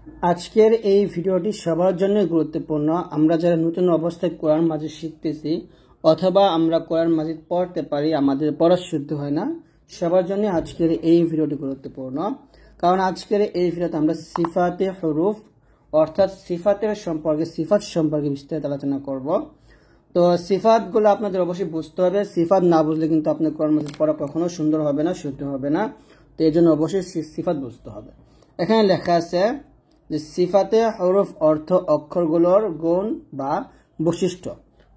আজকের এই ভিডিওটি সবার জন্য গুরুত্বপূর্ণ। আমরা যারা নতুন অবস্থায় কোরআন মাজিদ শিখতেছি অথবা আমরা কোরআন মাজিদ পড়তে পারি, আমাদের পড়া শুদ্ধ হয় না, সবার জন্য আজকের এই ভিডিওটি গুরুত্বপূর্ণ। কারণ আজকের এই ভিডিওতে আমরা সিফাতে হরুফ অর্থাৎ সিফাতের সম্পর্কে, সিফাত সম্পর্কে বিস্তারিত আলোচনা করব। তো সিফাতগুলো আপনাদের অবশ্যই বুঝতে হবে। সিফাত না বুঝলে কিন্তু আপনার কোরআন মাজিদ পড়া কখনো সুন্দর হবে না, শুদ্ধ হবে না। তো এই জন্য অবশ্যই সিফাত বুঝতে হবে। এখানে লেখা আছে যে সিফাতে হরফ অর্থ অক্ষরগুলোর গুণ বা বৈশিষ্ট্য।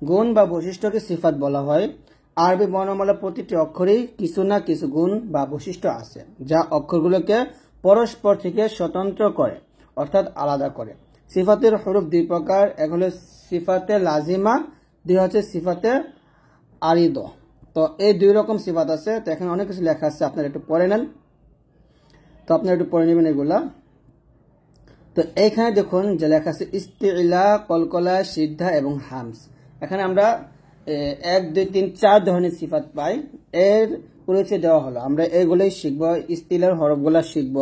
গুণ বা বৈশিষ্ট্যকে সিফাত বলা হয়। আরবি বর্ণমালার প্রতিটি অক্ষরেই কিছু না কিছু গুণ বা বৈশিষ্ট্য আছে যা অক্ষরগুলোকে পরস্পর থেকে স্বতন্ত্র করে অর্থাৎ আলাদা করে। সিফাতের হরফ দুই প্রকার, এক হলো সিফাতে লাজিমা, দুই হচ্ছে সিফাতে আরিদ। তো এই দুই রকম সিফাত আছে। তো এখানে অনেক কিছু লেখা আছে, আপনারা একটু পড়ে নেন। তো আপনারা একটু পড়ে নেবেন এগুলা। তো এইখানে দেখুন যে লেখা আছে ইস্তিলা, কলকলা, সিদ্ধা এবং হামস। এখানে আমরা 1, 2, 3, 4 ধরনের সিফাত পাই। এর পরিচয় দেওয়া হলো। আমরা এগুলোই শিখব। ইস্তিলার হরফগুলা শিখব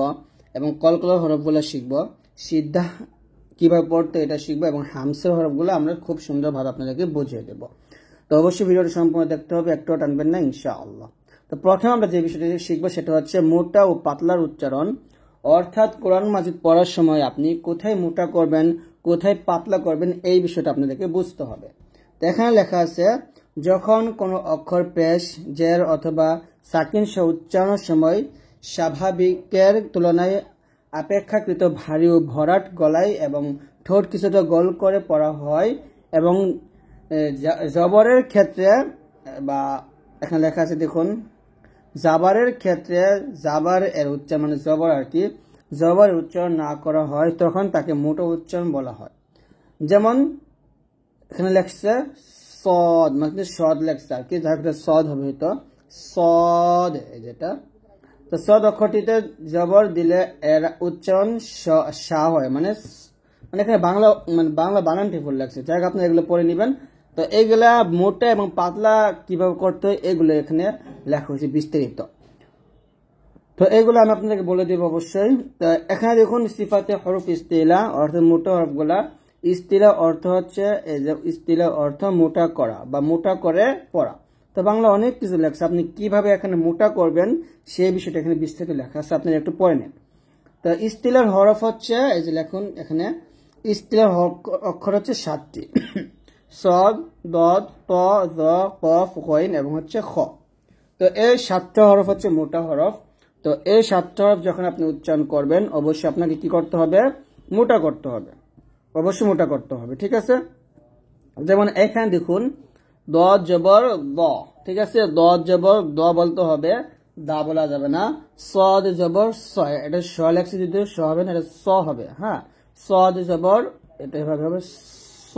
এবং কলকলার হরফগুলা শিখব, সিদ্ধা কিভাবে পড়তে এটা শিখবো এবং হামসের হরফগুলো আমরা খুব সুন্দরভাবে আপনাদেরকে বুঝিয়ে দেব। তো অবশ্যই ভিডিওটি সম্পূর্ণ দেখতে হবে, একটুও টানবেন না ইনশাআল্লাহ। তো প্রথমে আমরা যে বিষয়টি শিখবো সেটা হচ্ছে মোটা ও পাতলার উচ্চারণ। অর্থাৎ কোরআন মাজিদ পড়ার সময় আপনি কোথায় মোটা করবেন, কোথায় পাতলা করবেন, এই বিষয়টা আপনাদেরকে বুঝতে হবে। তো এখানে লেখা আছে যখন কোনো অক্ষর পেশ, জের অথবা সাকিন সহ উচ্চারণের সময় স্বাভাবিকের তুলনায় অপেক্ষাকৃত ভারী ও ভরাট গলায় এবং ঠোঁট কিছুটা গোল করে পড়া হয় এবং জবরের ক্ষেত্রে বা এখানে লেখা আছে দেখুন জাবারের ক্ষেত্রে জাবার এর উচ্চারণ মানে জবর আর কি, জবর উচ্চারণ না করা হয় তখন তাকে মোটা উচ্চারণ বলা হয়। যেমন এখানে লেখছে সদ, মানে সদ লেখছে আর কি, যার ক্ষেত্রে সদ হবে হয়তো সদ, যেটা তো সদ অক্ষরটিতে জবর দিলে এর উচ্চারণ সা হয়, মানে এখানে বাংলা বানানটি ভুল লাগছে। যাই হোক, আপনি এগুলো পড়ে নেবেন। তো এইগুলা মোটা এবং পাতলা কিভাবে করতে হয় এগুলো এখানে লেখা হয়েছে বিস্তারিত। তো এইগুলো আমি আপনাদেরকে বলে দেব অবশ্যই। তো এখানে দেখুন সিফাতে হরফ ইস্তিলা অর্থাৎ মোটা হরফগুলা। ইস্তিলা অর্থ হচ্ছে এই যে ইস্তিলা অর্থ মোটা করা বা মোটা করে পড়া। তো বাংলা অনেক কিছু লেখা, আপনি কিভাবে এখানে মোটা করবেন সেই বিষয়টা এখানে বিস্তারিত লেখা আছে, আপনি একটু পড়ে নেন। তো ইস্তিলার হরফ হচ্ছে এই যে লেখুন এখানে, ইস্তিলার অক্ষর হচ্ছে 7টি: সদ, দদ, ত, জ, কফ, গইন এবং হচ্ছে খ। তো এই 7টা হরফ হচ্ছে মোটা হরফ। তো এই 7টা হরফ যখন আপনি উচ্চারণ করবেন অবশ্যই আপনাকে কি করতে হবে? মোটা করতে হবে, অবশ্যই মোটা করতে হবে, ঠিক আছে? যেমন এখানে দেখুন দ জবর দ, ঠিক আছে? দ জবর দ বলতে হবে, দা বলা যাবে না। সদ জবর স, এটা স লেখছে যদি স হবে না, এটা স হবে। হ্যাঁ, সদ জবর এটা এভাবে হবে স,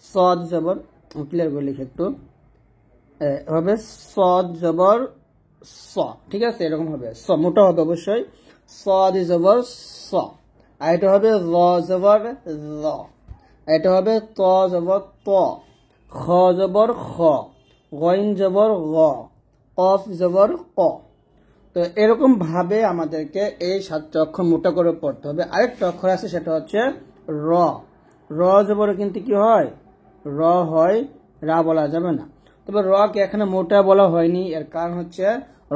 সদ জবর ক্লিয়ার করে লিখে একটু হবে সদ জবর স, ঠিক আছে? এরকম হবে স, মোটা হবে অবশ্যই। সদ জবর স, আর এটা হবে র জবর র, এটা হবে ত জবর ত, খ জবর খ, গইন জবর গ, কফ জবর ক। তো এরকম ভাবে আমাদেরকে এই 7টা অক্ষর মোটা করে পড়তে হবে। আরেকটা অক্ষর আছে সেটা হচ্ছে র। র জবর কিন্তু কি হয়? র হয়, রা বলা যাবে না। তবে র কে এখানে মোটা বলা হয়নি, এর কারণ হচ্ছে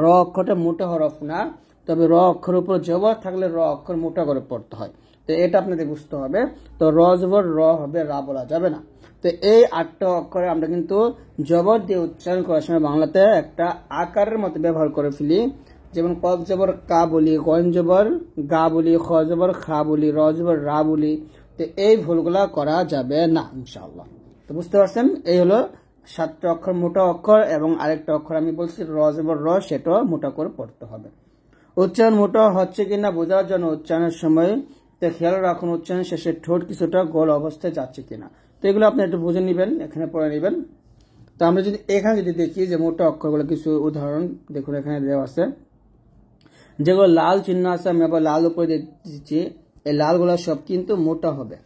র অক্ষরটা মোটা হরফ না, তবে র অক্ষর উপর জবর থাকলে র অক্ষর মোটা করে পড়তে হয়। তো এটা আপনাদের বুঝতে হবে। তো র জবর র হবে, রা বলা যাবে না। তো এই 8টা অক্ষরে আমরা কিন্তু জবর দিয়ে উচ্চারণ করার সময় বাংলাতে একটা আকারের মতো ব্যবহার করে ফেলি। যেমন কফ জবর কা বলি, গইন জবর গা বলি, খ জবর খা বলি, র জবর রা বলি। তো এই ভুলগুলা করা যাবে না ইনশাআল্লাহ। তো বুঝতে পারছেন, এই হলো 7টা অক্ষর মোটা অক্ষর। এবং আরেকটা অক্ষর আমি বলছি র জবর র, সেটাও মোটা করে পড়তে হবে। উচ্চারণ মোটা হচ্ছে কিনা বোঝার জন্য উচ্চারণের সময় তো খেয়াল রাখুন উচ্চারণ শেষে ঠোঁট কিছুটা গোল অবস্থায় যাচ্ছে কিনা। তো এগুলো আপনি একটু বুঝে নেবেন, এখানে পড়ে নেবেন। তো আমরা যদি এখানে দেখি যে মোটা অক্ষরগুলো কিছু উদাহরণ দেখুন এখানে দেওয়া আছে। যেগুলো লাল চিহ্ন আছে আমি আবার লাল উপরে দিচ্ছি, এই লালগুলো সব কিন্তু মোটা হবে।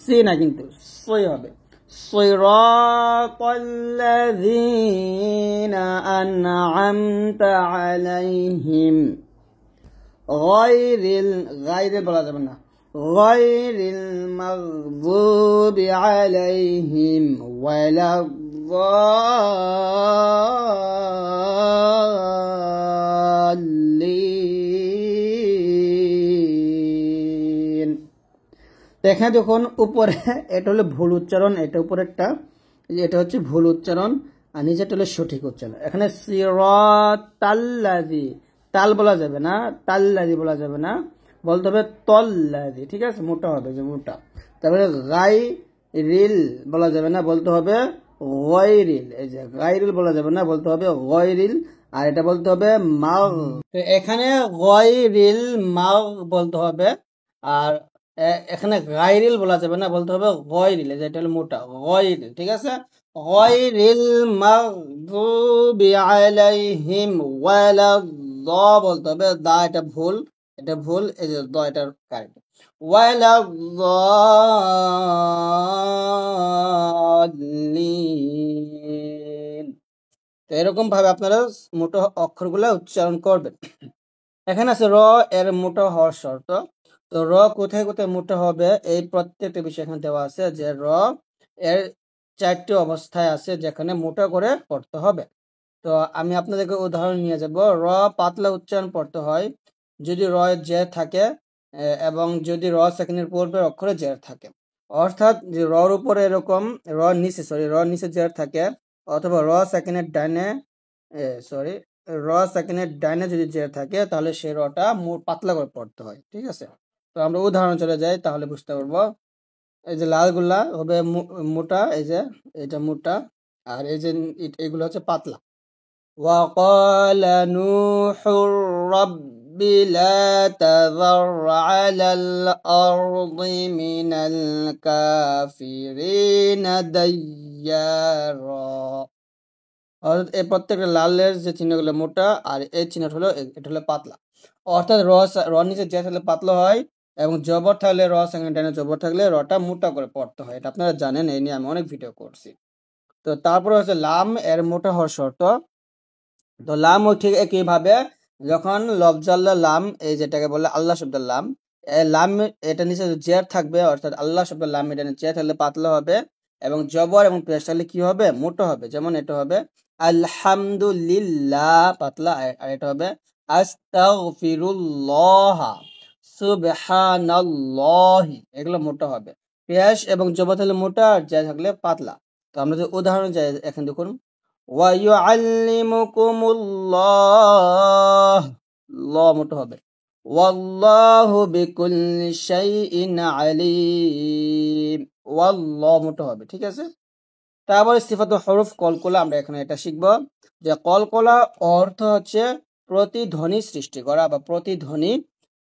সি না, কিন্তু সই হবে। সিরাতাল্লাযীনা আন'আমতা আলাইহিম, গায়রিল বলা যাবে না, গায়রিল মাগদুবি আলাইহিম ওয়ালাদ-দাল্লিন। এখানে দেখুন উপরে এটা হলো ভুল উচ্চারণ, এটা উপরেরটা এটা হচ্ছে ভুল উচ্চারণ, আর নিচেটা হলো সঠিক উচ্চারণ। এখানে সিরাতাল্লাযী, তাল বলা যাবে না, তাল্লাযী বলা যাবে না, বলতে হবে তল্লাযী, ঠিক আছে, মোটা হবে, যে মোটা। তারপরে গায়রিল বলা যাবে না, বলতে হবে গায়রিল, এই যে গায়রিল বলা যাবে না, বলতে হবে গায়রিল, আর এটা বলতে হবে মাগ। তো এখানে গায়রিল মাগ বলতে হবে, আর এখানে গায়রিল বলা যাবে না, বলতে হবে গয়রিল, যেটা হলো মোটা, গয়রিল, ঠিক আছে। গয়রিল মাগদুবি আলাইহিম ওয়ালাদ, বলতে হবে দা, এটা ভুল, এটা ভুল, এই যে দ এটা কারেক্ট, ওয়ালাদ-দাল্লিন। তো এরকম ভাবে আপনারা মোটা অক্ষরগুলো উচ্চারণ করবেন। এখানে আছে র এর মোটা হওয়ার শর্ত। তো র কোথায় কোথায় মোটা হবে এই প্রত্যেকটা বিষয় এখানে দেওয়া আছে, যে র এর 4টি অবস্থায় আছে যেখানে মোটা করে পড়তে হবে। তো আমি আপনাদেরকে উদাহরণ নিয়ে যাব। র পাতলা উচ্চারণ পড়তে হয় যদি র এর জের থাকে, এবং যদি র সেকেন্ডের পূর্বের অক্ষরে জের থাকে, অর্থাৎ যে রর উপরে এরকম র নিচে জের থাকে, অথবা র সেকেন্ডের ডাইনে যদি জের থাকে, তাহলে সে রটা পাতলা করে পড়তে হয়, ঠিক আছে। তো আমরা উদাহরণ চলে যাই, তাহলে বুঝতে পারবো। এই যে লালগুলা হবে মোটা, এই যে এটা মোটা, আর এই যে এগুলো হচ্ছে পাতলা। وقال نوح رب لا تذر على الأرض من الكافرين ديارا। অর্থাৎ এই প্রত্যেকটা লালের যে চিহ্নগুলো মোটা, আর এই চিহ্নটা হলো এটা হলো পাতলা। অর্থাৎ র নিচে যে থাকলে পাতলা হয়, এবং জবর থাকলে র সেকেন্ড ডাইনে জবর থাকলে রটা মোটা করে পড়তে হয়, এটা আপনারা জানেন, এই নিয়ে আমি অনেক ভিডিও করছি। তো তারপরে হচ্ছে লাম এর মোটা হওয়ার শর্ত। তো লাম ও ঠিক একইভাবে, যখন লফজাল্লা লাম, এই যেটাকে বলে আল্লাহ শব্দের লাম, লাম এটা নিচে জের থাকবে, অর্থাৎ আল্লাহ শব্দের লাম এটা জের থাকলে পাতলা হবে, এবং জবর এবং পেশ থাকলে কি হবে, মোটা হবে। যেমন এটা হবে আলহামদুলিল্লাহ, পাতলা, আর এটা হবে আস্তাগফিরুল্লাহ, সুবহানাল্লাহি, এগুলো মোটা হবে। পেশ এবং জবর থাকলে মোটা, আর জের থাকলে পাতলা। তো আমরা যে উদাহরণ যাই, এখন দেখুন, ওয়ায়ুআল্লিমুকুমুল্লাহ, ল মোটা হবে, ওয়াল্লাহু বিকুল্লি শাইইন আলিম, ওয়াল্লাহ মোটা হবে, ঠিক আছে। তারপরে সিফাতুল হরফ কলকলা, আমরা এখানে এটা শিখব, যে কলকলা অর্থ হচ্ছে প্রতিধ্বনি সৃষ্টি করা বা প্রতিধ্বনি,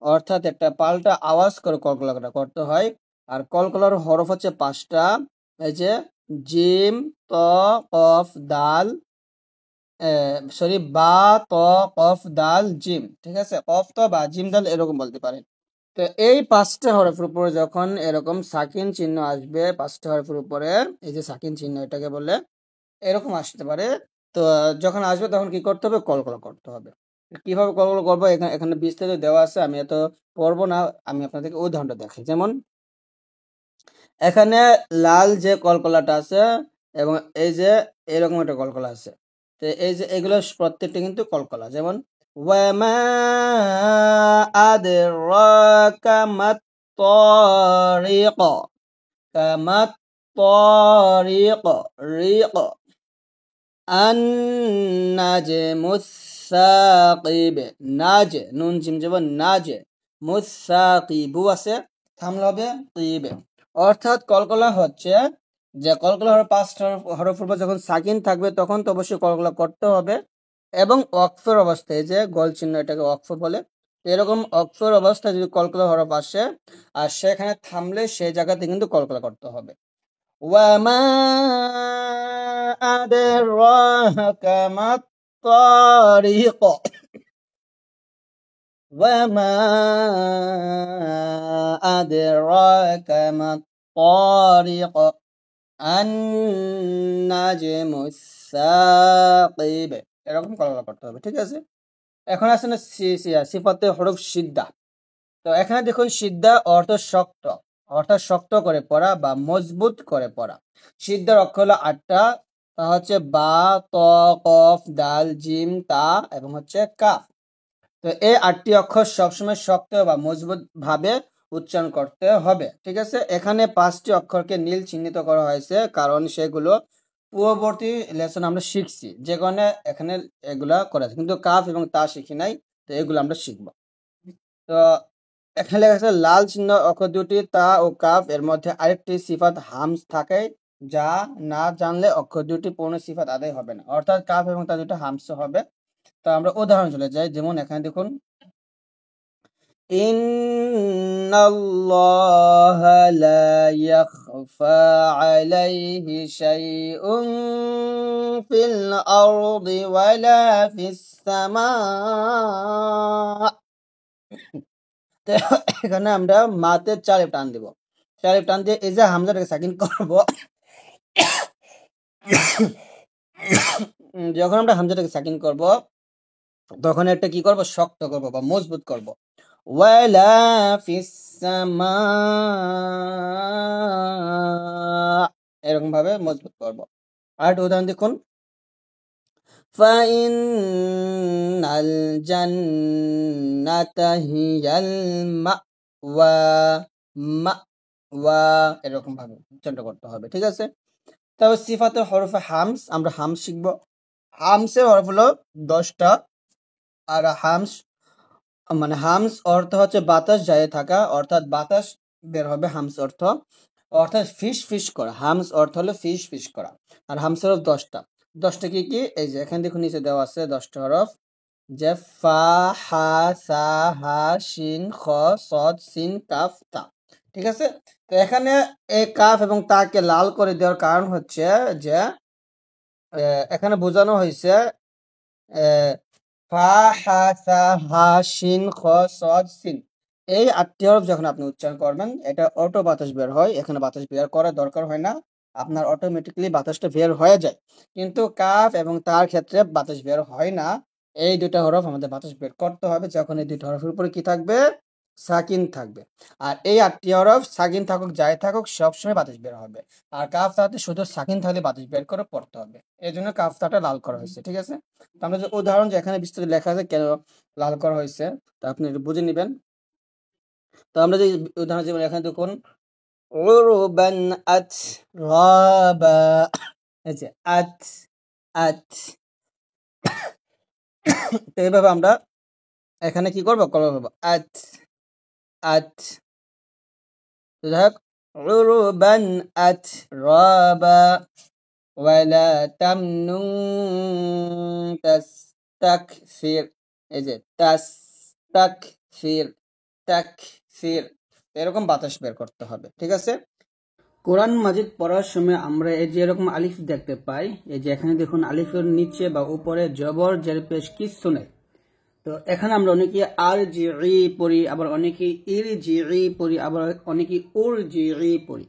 অর্থাৎ একটা পাল্টা আওয়াজ করে কলকলাটা করতে হয়। আর কলকলার হরফ হচ্ছে 5টা, এই যে জিম, ত, কফ, দাল, বা, ত, কফ, দাল, জিম, ঠিক আছে, কফ, ত, বা, জিম, দাল, এরকম বলতে পারেন। তো এই 5টা হরফের উপরে যখন এরকম সাকিন চিহ্ন আসবে, 5টা হরফের উপরে এই যে সাকিন চিহ্ন এটাকে বলে, এরকম আসতে পারে। তো যখন আসবে তখন কি করতে হবে, কলকলা করতে হবে। কিভাবে কলকলা করবো এখানে এখানে বিস্তারিত দেওয়া আছে, আমি এত পড়বো না, আমি আপনাদেরকে উদাহরণটা দেখাই। যেমন এখানে লাল যে কলকলাটা আছে, এবং এই যে এরকম একটা কলকলা আছে, তো এই যে এগুলো প্রত্যেকটা কিন্তু কলকলা। যেমন ওয়ামা আদরাকা মাত-তারিক, কামাত-তারিক, রিক, আন-নাজমুস-সাকিব, নাজ, নুন জিম যাবে, নাজ, মুস-সাকিবু আছে, থামলে হবে তিবে। অর্থাৎ কলকলা হচ্ছে যে কলকলা হরফ 5টা হরফের উপর যখন সাকিন থাকবে তখন তো অবশ্যই কলকলা করতে হবে, এবং ওয়াকফের অবস্থায়, যে গোল চিহ্ন এটাকে ওয়াকফ বলে, এরকম ওয়াকফের অবস্থায় যদি কলকলা হরফ আসে আর সেখানে থামলে সেই জায়গাতে কিন্তু কলকলা করতে হবে। ওয়ামা আদরাকা মাত-তারিক, ওয়ামা আদরাকা মাত-তারিক, আন-নাজমুস-সাকিব, এরকম কলকলা করতে হবে, ঠিক আছে। এখন আছে না সিফাতে হরফ সিদ্ধা। তো এখানে দেখুন সিদ্ধা অর্থ শক্ত, অর্থাৎ শক্ত করে পড়া বা মজবুত করে পড়া। সিদ্ধার অক্ষর হলো 8টা, তা হচ্ছে বা, ত, কফ, দাল, জিম, তা এবং হচ্ছে কাফ। তো এই 8টি অক্ষর সবসময় শক্ত বা মজবুত ভাবে উচ্চারণ করতে হবে, ঠিক আছে। এখানে 5টি অক্ষরকে নীল চিহ্নিত করা হয়েছে, কারণ সেগুলো পূর্ববর্তী লেসন আমরা শিখছি, যে কারণে এখানে এগুলা করা আছে, কিন্তু কাফ এবং তা শিখি নাই, তো এগুলো আমরা শিখবো। তো এখানে লেখা আছে লাল চিহ্ন অক্ষর দুটি তা ও কাফ এর মধ্যে আরেকটি সিফাত হামস থাকে, যা না জানলে অক্ষর দুটি পূর্ণ সিফাত আদায় হবে না, অর্থাৎ কাফ এবং তা দুটো হামস হবে। তো আমরা উদাহরণ চলে যাই, যেমন এখানে দেখুন ইন্নাল্লাহা লা ইয়াখফা আলাইহি শাইউন ফিল আরদি ওয়ালা ফিস সামা। তো এখানে আমরা মাতে 4 টান দিব, 4 টান দিয়ে এই যে হামজাটাকে সাকিন করব। যখন আমরা হামজাটাকে সাকিন করব তখন একটা কি করব, শক্ত করব বা মজবুত করব। ওয়ালা ফিস সামা, এরকম ভাবে মজবুত করব। আর উদাহরণ দেখুন ফাইনাল জান্নাতা হিয়াল মাওয়া, মাওয়া এরকম ভাবে উচ্চারণ করতে হবে, ঠিক আছে। তবে সিফাতের হরফে হামস, আমরা হামস শিখব। হামসের হরফ হলো 10টা। আর হামস মানে হামস অর্থ হচ্ছে বাতাস যায় থাকা, অর্থাৎ বাতাস বের হবে হামস অর্থ, অর্থাৎ ফিস ফিস করা। হামস অর্থ হলো ফিস ফিস করা। আর হামসের হরফ 10টা। 10টা কি কি, এই যে এখানে দেখুন নিচে দেওয়া আছে 10টা হরফ, যে ফা, হা, সা, হা, শিন, খ, সদ, সিন, কাফ, তা, ঠিক আছে। তো এখানে এই কাফ এবং তাকে লাল করে দেওয়ার কারণ হচ্ছে যে এখানে বোঝানো হয়েছে ফা, হা, সা, হা, শিন, খ, সদ, সিন, এই 8টি হরফ যখন আপনি উচ্চারণ করবেন এটা অটো বাতাস বের হয়, এখানে বাতাস বের করার দরকার হয় না, আপনার অটোমেটিক্যালি বাতাসটা বের হয়ে যায়। কিন্তু কাফ এবং তার ক্ষেত্রে বাতাস বের হয় না, এই দুটা হরফ আমাদের বাতাস বের করতে হবে, যখন এই দুটো হরফের উপরে কি থাকবে, সাকিন থাকবে। আর এই 8টি হরফ সাকিন থাকুক যাই থাকুক সবসময় বাতাস বের হবে। আর কাফ তাতে শুধু সাকিন থাকলে বাতাস বের করে পড়তে হবে, এই জন্য কাফ তাটা লাল করা হয়েছে, ঠিক আছে। তো আমরা যে উদাহরণ যে এখানে বিস্তারিত লেখা আছে কেন লাল করা হয়েছে, তা আপনি একটু বুঝে নেবেন। তো আমরা যে উদাহরণ যেমন এখানে দেখুন উরুবান আতরাবা, এই যে আত। তো এইভাবে আমরা এখানে কি করবো, আত আত। তো যাই হোক উরুবান আতরাবা ওয়ালা তামনুন তাস্তাকফির, এই যে তাকফির, এরকম বাতাস বের করতে হবে, ঠিক আছে। কোরআন মাজিদ পড়ার সময় আমরা এই যে এরকম আলিফ দেখতে পাই, এই যে এখানে দেখুন আলিফের নিচে বা উপরে জবর জের পেশ কিচ্ছু নেই। তো এখানে আমরা অনেকে আর জি পড়ি, আবার অনেকে ইর জি পড়ি, আবার অনেকে উর জি পড়ি,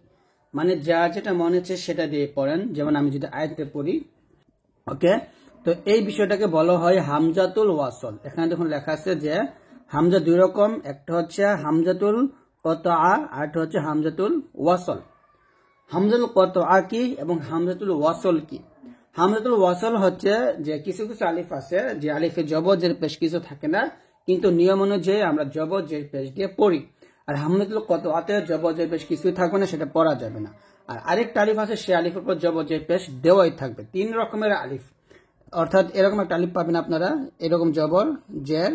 মানে যা যেটা মনে হচ্ছে সেটা দিয়ে পড়েন। যেমন আমি যদি আয়াতে পড়ি, ওকে, তো এই বিষয়টাকে বলা হয় হামজাতুল ওয়াসল। এখানে দেখুন লেখা আছে যে হামজা দুই রকম, একটা হচ্ছে হামজাতুল কতআ আর একটা হচ্ছে হামজাতুল ওয়াসল। হামজাতুল কতআ কি এবং হামজাতুল ওয়াসল কি? হামজাতুল ওয়াসল হচ্ছে যে কিছু কিছু আলিফ আছে যে আলিফে জবর জের পেশ কিছু থাকে না, কিন্তু নিয়ম অনুযায়ী আমরা জবর জের পেশ দিয়ে পড়ি। আর হামজাতুল কতআতে জবর জের পেশ কিছুই থাকবে না, সেটা পড়া যাবে না। আর আরেকটা আলিফ আছে, সে আলিফের উপর জবর জের পেশ দেওয়াই থাকবে। 3 রকমের আলিফ, অর্থাৎ এরকম একটা আলিফ পাবেন আপনারা, এরকম জবর জের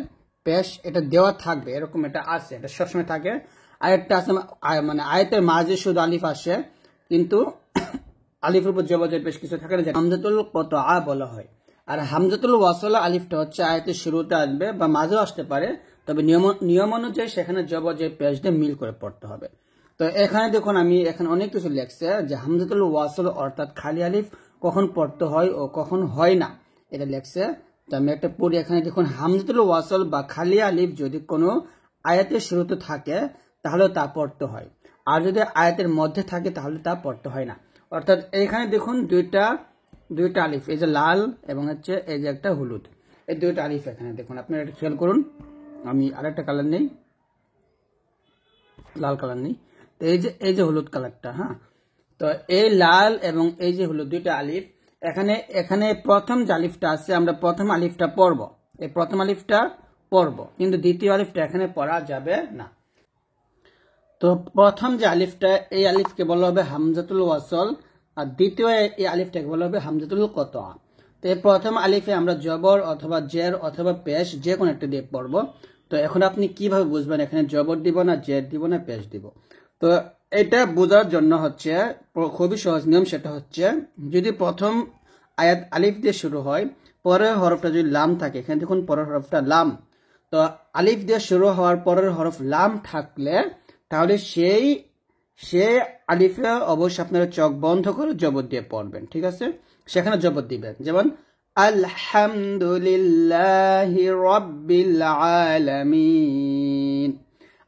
পেশ এটা দেওয়া থাকবে, এরকম এটা আছে, এটা সবসময় থাকে। আরেকটা আছে মানে আয়াতের মাঝে শুধু আলিফ আসে, কিন্তু আলিফের উপর জবর জের পেশ কিছু থাকে না, হামজাতুল কতআ বলা হয়। আর হামজাতুল ওয়াসল আলিফটা হচ্ছে আয়াতের শুরুতে আসবে বা মাঝেও আসতে পারে, তবে নিয়ম অনুযায়ী সেখানে জবর জের পেশ দিয়ে মিল করে পড়তে হবে। তো এখানে দেখুন আমি এখানে অনেক কিছু লেখছে যে হামজাতুল ওয়াসল অর্থাৎ খালি আলিফ কখন পড়তে হয় ও কখন হয় না, এটা লেখছে। তো আমি একটা পড়ি, এখানে দেখুন হামজাতুল ওয়াসল বা খালি আলিফ যদি কোনো আয়াতের শুরুতে থাকে তাহলে তা পড়তে হয়, আর যদি আয়াতের মধ্যে থাকে তাহলে তা পড়তে হয় না। অর্থাৎ এইখানে দেখুন দুইটা আলিফ, এই যে লাল এবং হচ্ছে এই যে একটা হলুদ, এই দুইটা আলিফ এখানে দেখুন, আপনারা এটা খেয়াল করুন। আমি আরেকটা কালার নেই, লাল কালার নেই। তো এই যে হলুদ কালারটা, হ্যাঁ, তো এই লাল এবং এই যে হলুদ দুইটা আলিফ, এখানে প্রথম যে আলিফটা আছে আমরা প্রথম আলিফটা পড়ব, এই প্রথম আলিফটা পড়ব, কিন্তু দ্বিতীয় আলিফটা এখানে পড়া যাবে না। তো প্রথম যে আলিফটা, এই আলিফকে বলা হবে হামজাতুল ওয়াসল, আর দ্বিতীয় এই আলিফটাকে বলা হবে হামজাতুল কতআ। তো এই প্রথম আলিফে আমরা জবর অথবা জের অথবা পেশ যে কোনো একটা দিয়ে পড়ব। তো এখন আপনি কিভাবে বুঝবেন এখানে জবর দিব না জের দিব না পেশ দিব? তো এটা বোঝার জন্য হচ্ছে খুবই সহজ নিয়ম, সেটা হচ্ছে যদি প্রথম আয়াত আলিফ দিয়ে শুরু হয়, পরের হরফটা যদি লাম থাকে, এখানে দেখুন পরের হরফটা লাম, তো আলিফ দিয়ে শুরু হওয়ার পরের হরফ লাম থাকলে তাহলে সেই আলিফে অবশ্যই আপনারা চোখ বন্ধ করে জবর দিয়ে পড়বেন, ঠিক আছে? সেখানে জবর দিবেন, যেমন আলহামদুলিল্লাহি রাব্বিল আলামিন।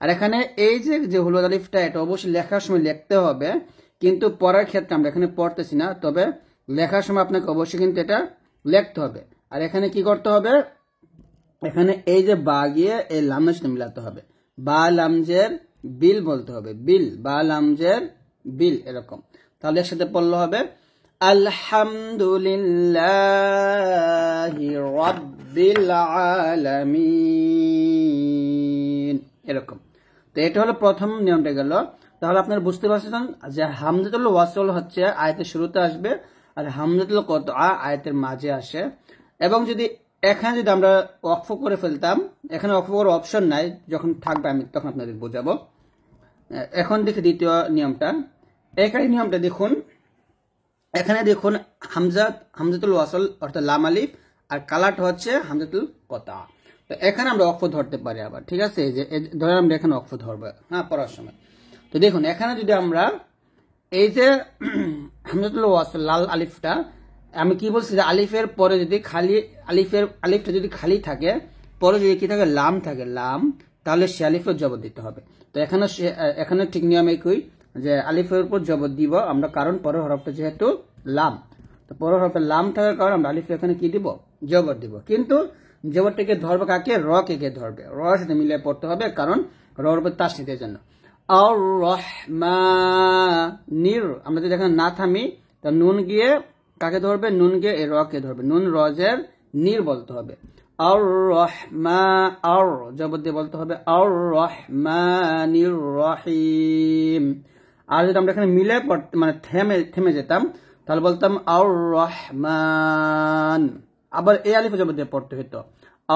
আর এখানে এই যে হলুদ আলিফটা, এটা অবশ্যই লেখার সময় লিখতে হবে, কিন্তু পড়ার ক্ষেত্রে আমরা এখানে পড়তেছি না, তবে লেখার সময় আপনাকে অবশ্যই কিন্তু এটা লিখতে হবে। আর এখানে কি করতে হবে, এখানে এই যে বা গিয়ে এই লামের সাথে মিলাতে হবে, বা লামজের বিল বলতে হবে, বিল, বা লামজের বিল, এরকম। তাহলে এর সাথে পড়লে হবে আলহামদুলিল্লাহি রাব্বিল আলামিন, এরকম। তো এটা হলো প্রথম নিয়মটা গেল। তাহলে আপনারা বুঝতে পারছেন যে হামজাতুল ওয়াসল হচ্ছে আয়াতের শুরুতে আসবে, আর হামজাতুল কতআ আয়াতের মাঝে আসে। এবং যদি এখানে যদি আমরা ওয়াকফ করে ফেলতাম, এখানে ওয়াকফ করার অপশন নাই, যখন থাকবে আমি তখন আপনাদের বোঝাবো। এখন দেখি দ্বিতীয় নিয়মটা, এখানে নিয়মটা দেখুন, এখানে দেখুন হামজাতুল ওয়াসল অর্থাৎ লাম আলিফ, আর কালারটা হচ্ছে হামজাতুল কতআ। তো এখানে আমরা ওয়াকফ ধরতে পারি আবার, ঠিক আছে? যে ধরে আমরা এখানে ওয়াকফ ধরবো, হ্যাঁ, পড়ার সময়। তো দেখুন এখানে যদি আমরা এই যে হামজাতুল ওয়াসল লাল আলিফটা, আমি কি বলছি যে আলিফের পরে যদি আলিফটা যদি খালি থাকে, পরে যদি কি থাকে লাম থাকে, লাম, তাহলে সে আলিফের জবর দিতে হবে। তো এখানে ঠিক নিয়ম একই, যে আলিফের উপর জবর দিব আমরা, কারণ পরের হরফটা যেহেতু লাম, তো পরের হরফটা লাম থাকার কারণে আমরা আলিফ এখানে কি দিব, জবর দিব। কিন্তু জবরটাকে ধরবে কাকে, র কে ধরবে, র সাথে মিলিয়ে পড়তে হবে, কারণ রর উপর তাসদীদের জন্য। আর রহমানির, আমরা যদি এখানে না থামি, তা নুন গিয়ে কাকে ধরবে, নুন গিয়ে এ র কে ধরবে, নুন রজের নির বলতে হবে। আর রহমা, আর জবর দিয়ে বলতে হবে আর রহমানির রহিম। আর যদি আমরা এখানে মিলে পড়তে মানে থেমে যেতাম, তাহলে বলতাম আর রহমান, আবার এই আলিফে জবর দিয়ে পড়তে হতো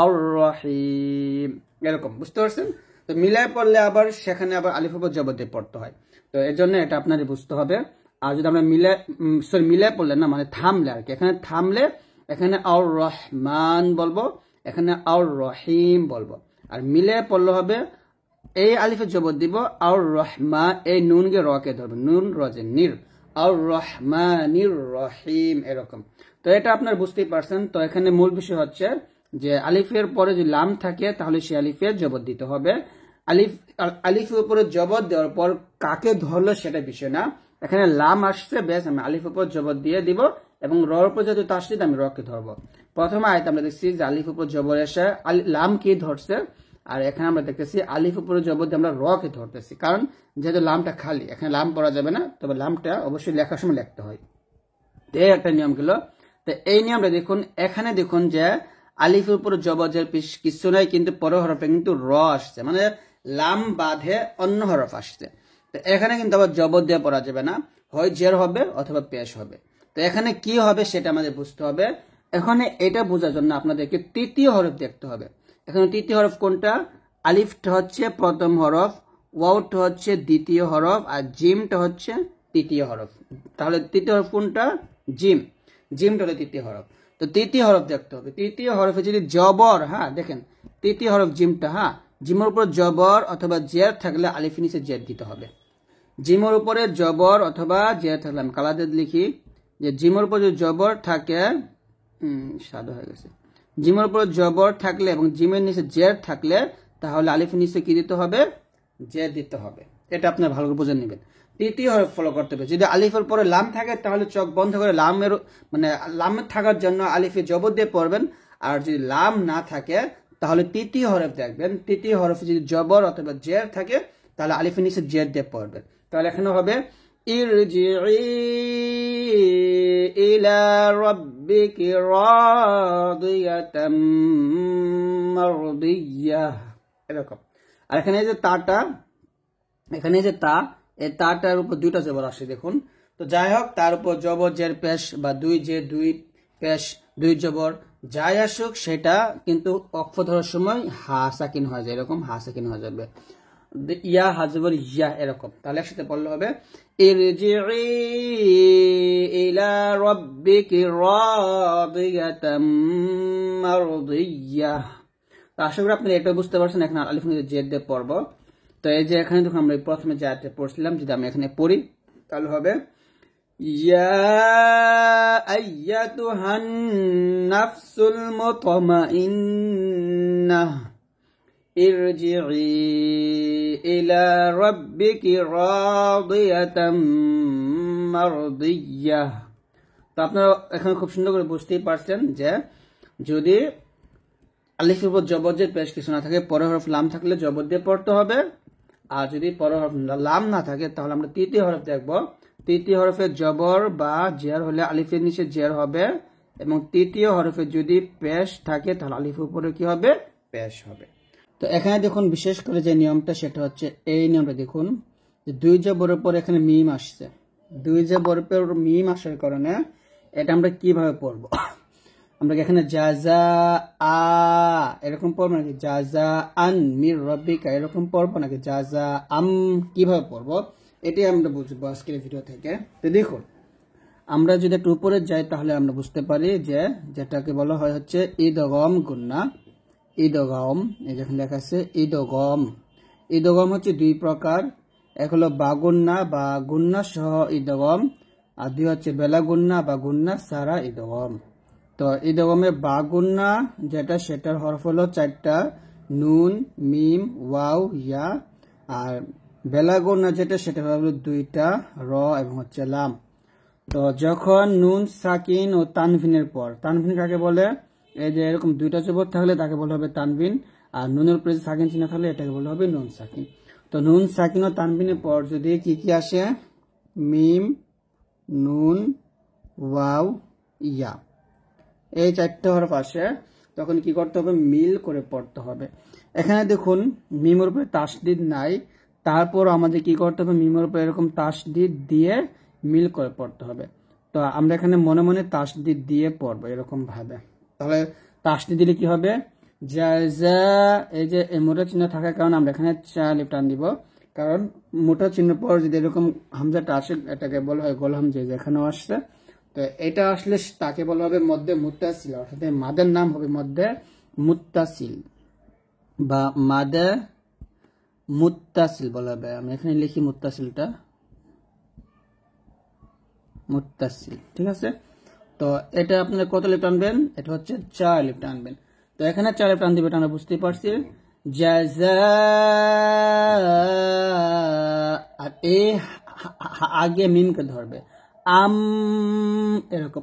আর রহিম, এরকম। বুঝতে পারছেন? তো মিলায় পড়লে আবার সেখানে আবার আলিফ উপর জবর দিয়ে পড়তে হয়। তো এর জন্য এটা আপনাদের বুঝতে হবে। আর যদি আমরা মিলায় পড়লে না, মানে থামলে আর কি, এখানে থামলে এখানে আর রহমান বলবো, এখানে আর রহিম বলবো। আর মিলে পড়লে হবে এই আলিফে জবর দিব আর রহমা, এই নুন গে রকে ধরবে, নুন রজে নির, আর রহমানির রহিম, এরকম। তো এটা আপনার বুঝতেই পারছেন। তো এখানে মূল বিষয় হচ্ছে যে আলিফের পরে যদি লাম থাকে তাহলে সে আলিফের জবর দিতে হবে। আলিফের উপরে জবর দেওয়ার পর কাকে ধরলো সেটা বিষয় না, এখানে লাম আসছে, বেশ আমি আলিফ উপর জবর দিয়ে দিব, এবং রর উপর যেহেতু তাসদীদ আমি রকে ধরবো। প্রথমে আয়াত আমরা দেখছি যে আলিফ উপর জবর এসে লাম কি ধরছে, আর এখানে আমরা দেখতেছি আলিফ উপরে জবর দিয়ে আমরা রকে ধরতেছি, কারণ যেহেতু লামটা খালি, এখানে লাম পড়া যাবে না, তবে লামটা অবশ্যই লেখার সময় লিখতে হয়। তো এই একটা নিয়ম গেল। তো এই নিয়মটা দেখুন, এখানে দেখুন যে আলিফের উপর জবরের কিছু নাই, কিন্তু পরের হরফে কিন্তু র আসছে, মানে লাম বাদে অন্য হরফ আসছে। তো এখানে কিন্তু আবার জবর দিয়ে পড়া যাবে না, হয় জের হবে অথবা পেশ হবে। তো এখানে কি হবে সেটা আমাদের বুঝতে হবে। এখানে এটা বোঝার জন্য আপনাদেরকে তৃতীয় হরফ দেখতে হবে। এখানে তৃতীয় হরফ কোনটা, আলিফটা হচ্ছে প্রথম হরফ, ওয়াউটা হচ্ছে দ্বিতীয় হরফ, আর জিমটা হচ্ছে তৃতীয় হরফ। তাহলে তৃতীয় হরফ কোনটা, জিম, জিমটা হলো তৃতীয় হরফ। তো তৃতীয় হরফ দেখতে হবে। তৃতীয় হরফে যদি জবর, হ্যাঁ দেখেন তৃতীয় হরফ জিমটা, হ্যাঁ, জিমের উপর জবর অথবা জের থাকলে আলিফ নিচে জের দিতে হবে। জিমের উপরে জবর অথবা জের থাকলে, আমি কালাতে লিখি যে জিমের উপর যদি জবর থাকে, সাদা হয়ে গেছে, জিমের উপর জবর থাকলে এবং জিমের নিচে জের থাকলে তাহলে আলিফ নিচে কি দিতে হবে, জের দিতে হবে। এটা আপনার ভালো করে বুঝে নেবেন। তৃতীয় হরফ ফলো করতে হবে। যদি আলিফের পরে লাম থাকে তাহলে চোখ বন্ধ করে লামের থাকার জন্য আলিফে জবর দিয়ে পড়বেন, আর যদি লাম না থাকে তাহলে তৃতীয় হরফ দেখবেন, তৃতীয় হরফে যদি জবর অথবা জের থাকে তাহলে আলিফের নিচে জের দিয়ে পড়বেন। তাহলে এখানে হবে ইরজিই ইলা রাব্বিকি রাদিয়াতাম মারদিয়াহ, এরকম। আর এখানে যে তাটা, এখানে যে তা, এই তাটার উপর দুইটা জবর আসে দেখুন। তো যাই হোক, তার উপর জবর জের পেশ বা দুই জে দুই পেশ দুই জবর যাই আসুক, সেটা কিন্তু অক্ষ ধরার সময় হা সাকিন হয়ে যায়, এরকম হা সাকিন হয়ে যাবে, ইয়া হাজবর ইয়া, এরকম। তাহলে একসাথে পড়লে হবে ইরজিই ইলা রাব্বিকি রাদিয়াতাম মারদিয়াহ। তো আশা করি আপনারা এটা বুঝতে পারছেন। এখন আলিফ নিচে জের দিয়ে পড়ব। তো এই যে এখানে দেখুন আমরা প্রথমে যে আয়াতটা পড়ছিলাম, যদি আমি এখানে পড়ি তাহলে হবে ইয়া আইয়াতুহান নাফসুল মুতমাইন্নাহ ইরজিই ইলা রাব্বিকি রাদিয়াতাম মারদিয়াহ। তো আপনারা এখানে খুব সুন্দর করে বুঝতেই পারছেন যে যদি আলিফের উপর জবর জের পেশ কিছু না থাকে, পরের হরফ লাম থাকলে জবর দিয়ে পড়তে হবে। আর যদি পরের হরফ লাম না থাকে তাহলে আমরা তৃতীয় হরফ দেখব। তৃতীয় হরফে জবর বা জের হলে আলিফের নিচে জের হবে, এবং তৃতীয় হরফে যদি পেশ থাকে তাহলে আলিফের উপরে কি হবে? পেশ হবে। তো এখানে দেখুন বিশেষ করে যে নিয়মটা, সেটা হচ্ছে এই নিয়মটা দেখুন যে দুই জবরের পর এখানে মিম আসছে, দুই জবরের পর মিম আসার কারণে এটা আমরা কিভাবে পড়বো? আমরা এখানে জাজা আ এরকম পড়বো নাকি জাজা আন মির রব্বিকা এরকম পড়বো নাকি জাজা আম, কিভাবে পড়বো এটাই আমরা বুঝবো আজকের ভিডিও থেকে। তো দেখুন, আমরা যদি একটু উপরে যাই তাহলে আমরা বুঝতে পারি যে যেটাকে বলা হয় হচ্ছে ইদগম গুন্না। ইদগম, এই যেখানে লেখা আছে ইদগম। ইদগম হচ্ছে দুই প্রকার, এক হলো বাগুন্না বা গুন্না সহ ইদগম, আর দুই হচ্ছে বেলা গুন্না বা গুন্না সারা ইদগম। তো ইদগমে বাগুন্না যেটা, সেটার হরফ হলো চারটা, নুন, মিম, ওয়াও, ইয়া। আর বেলা গুন্না যেটা, সেটা হলো দুইটা, র এবং হচ্ছে লাম। তো যখন নুন সাকিন ও তানভিনের পর, তানভিন কাকে বলে? এই যে এরকম দুইটা জবর থাকলে তাকে বলা হবে তানভিন, আর নুনের উপরে সাকিন চিহ্ন থাকলে এটাকে বলা হবে নুন সাকিন। তো নুন সাকিন ও তানভিনের পর যদি কি কি আসে? মিম, নুন, ওয়াও, ইয়া, এই চারটে হরফ আসে, তখন কি করতে হবে? মিল করে পড়তে হবে। এখানে দেখুন মিমের উপরে তাসদিদ নাই, তারপর আমাদের কি করতে হবে? মিমের উপরে এরকম তাসদিদ দিয়ে মিল করে পড়তে হবে। তো আমরা এখানে মনে মনে তাসদিদ দিয়ে পড়বো এরকম ভাবে। তাহলে তাসদিদ দিলে কি হবে? জাযা, এই যে মোটা চিহ্ন থাকার কারণে আমরা এখানে চা আলিফ টান দিব, কারণ মোটা চিহ্ন পর যদি এরকম হামজাটা আসে এটাকে বলা হয় গোল হামজা, যেখানেও আসছে। তো এটা আসলে তাকে বলা হবে মধ্যে মুত্তাসিল, অর্থাৎ মাদের নাম হবে মধ্যে মুত্তাসিল বা মাদে মুত্তাসিল বলা হবে। আমি এখানে লিখি মুত্তাসিলটা, মুত্তাসিল, ঠিক আছে। তো এটা আপনারা কত লিফ টানবেন? এটা হচ্ছে 4 লিফ টানবেন। তো এখানে 4 লিফ টান দিবে, এটা আমরা বুঝতেই পারছি। জাযা, আর এই আগে মিমকে ধরবে, আম, এরকম।